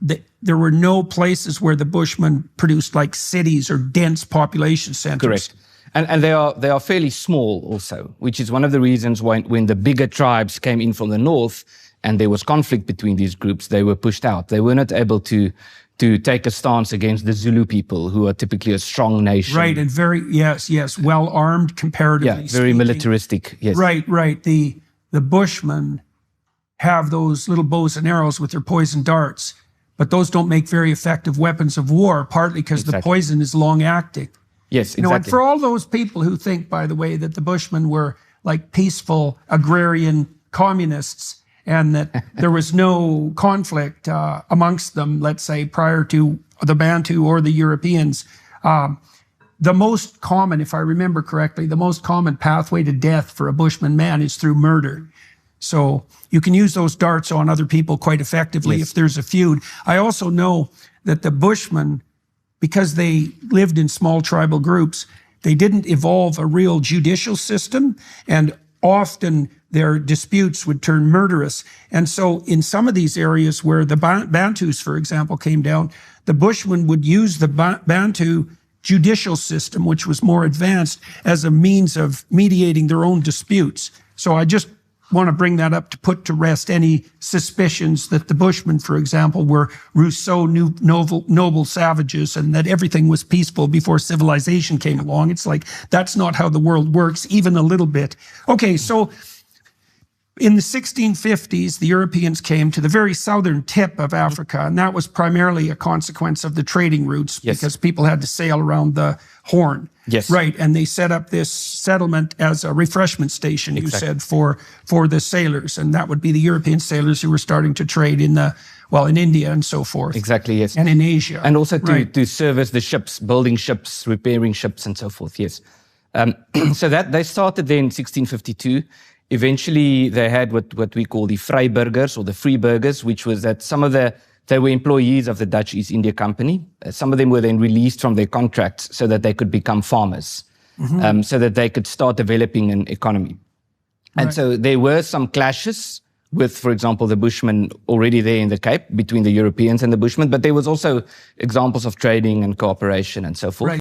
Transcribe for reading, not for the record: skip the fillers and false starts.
there were no places where the Bushmen produced like cities or dense population centers. Correct. And they are fairly small also, which is one of the reasons why when the bigger tribes came in from the north and there was conflict between these groups, they were pushed out. They were not able to take a stance against the Zulu people, who are typically a strong nation. Right, and well armed comparatively. Yeah, very militaristic. Yes. Right. The Bushmen have those little bows and arrows with their poison darts, but those don't make very effective weapons of war, partly because the poison is long acting. Yes, exactly. You know, and for all those people who think, by the way, that the Bushmen were like peaceful agrarian communists and that there was no conflict amongst them, let's say, prior to the Bantu or the Europeans, the most common, if I remember correctly, the most common pathway to death for a Bushman man is through murder. So you can use those darts on other people quite effectively if there's a feud. I also know that the Bushmen, because they lived in small tribal groups, they didn't evolve a real judicial system, and often their disputes would turn murderous. And so in some of these areas where the Bantus, for example, came down, the Bushmen would use the Bantu judicial system, which was more advanced, as a means of mediating their own disputes. So I just want to bring that up to put to rest any suspicions that the Bushmen, for example, were Rousseau noble savages and that everything was peaceful before civilization came along. It's like, that's not how the world works, even a little bit. Okay, so in the 1650s, the Europeans came to the very southern tip of Africa, and that was primarily a consequence of the trading routes because people had to sail around the Horn. Yes. Right, and they set up this settlement as a refreshment station, you said, for the sailors, and that would be the European sailors who were starting to trade in India and so forth. Exactly, yes. And in Asia. And also to service the ships, building ships, repairing ships, and so forth, yes. So that they started there in 1652. Eventually, they had what we call the Vryburgers or the Freeburgers, which was that they were employees of the Dutch East India Company. Some of them were then released from their contracts so that they could become farmers, so that they could start developing an economy. And so there were some clashes with, for example, the Bushmen already there in the Cape between the Europeans and the Bushmen, but there was also examples of trading and cooperation and so forth.